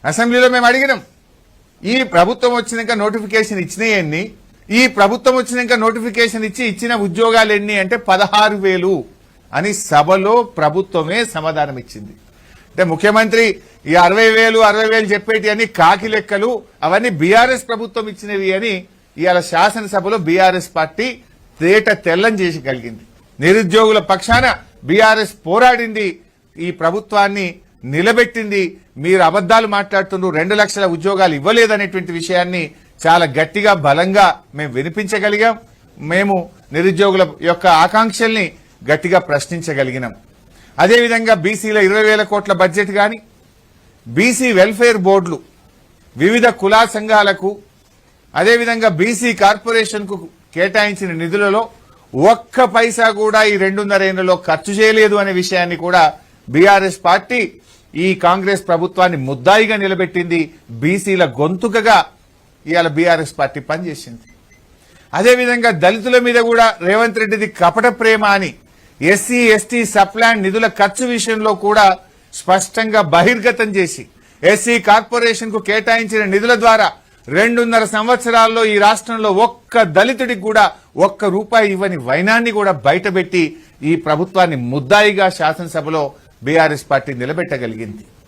అసెంబ్లీలో మేము అడిగినాం, ఈ ప్రభుత్వం వచ్చినాక నోటిఫికేషన్ ఇచ్చినాయన్ని, ఈ ప్రభుత్వం వచ్చినాక నోటిఫికేషన్ ఇచ్చిన ఉద్యోగాలు ఎన్ని అంటే 16,000 అని సభలో ప్రభుత్వమే సమాధానం ఇచ్చింది. అంటే ముఖ్యమంత్రి ఈ 60,000 చెప్పేటి అన్ని కాకి లెక్కలు, అవన్నీ బీఆర్ఎస్ ప్రభుత్వం ఇచ్చినవి అని ఇవాళ శాసనసభలో బీఆర్ఎస్ పార్టీ తేట తెల్లం చేసి కలిగింది. నిరుద్యోగుల పక్షాన బీఆర్ఎస్ పోరాడింది, ఈ ప్రభుత్వాన్ని నిలబెట్టింది. మీరు అబద్దాలు మాట్లాడుతున్నారు, 2 లక్షల ఉద్యోగాలు ఇవ్వలేదనేటువంటి విషయాన్ని చాలా గట్టిగా బలంగా మేము వినిపించగలిగాం. మేము నిరుద్యోగుల యొక్క ఆకాంక్షల్ని గట్టిగా ప్రశ్నించగలిగినాం. అదేవిధంగా బీసీల 20,000 కోట్ల బడ్జెట్ గాని, బీసీ వెల్ఫేర్ బోర్డులు వివిధ కులా సంఘాలకు, అదేవిధంగా బీసీ కార్పొరేషన్ కు కేటాయించిన నిధులలో ఒక్క పైసా కూడా ఈ 2.5 ఏళ్లలో ఖర్చు చేయలేదు అనే విషయాన్ని కూడా బీఆర్ఎస్ పార్టీ ఈ కాంగ్రెస్ ప్రభుత్వాన్ని ముద్దాయిగా నిలబెట్టింది. బీసీల గొంతుకగా ఇవాళ బీఆర్ఎస్ పార్టీ పనిచేసింది. అదేవిధంగా దళితుల మీద కూడా రేవంత్ రెడ్డిది కపట ప్రేమ అని ఎస్సీ ఎస్టీ సప్లాన్ నిధుల ఖర్చు విషయంలో కూడా స్పష్టంగా బహిర్గతం చేసి ఎస్సీ కార్పొరేషన్ కు కేటాయించిన నిధుల ద్వారా 2.5 సంవత్సరాల్లో ఈ రాష్ట్రంలో ఒక్క దళితుడికి కూడా ₹1 ఇవ్వని వైనాన్ని కూడా బయటపెట్టి ఈ ప్రభుత్వాన్ని ముద్దాయిగా శాసనసభలో బీఆర్ఎస్ పార్టీ నిలబెట్టగలిగింది.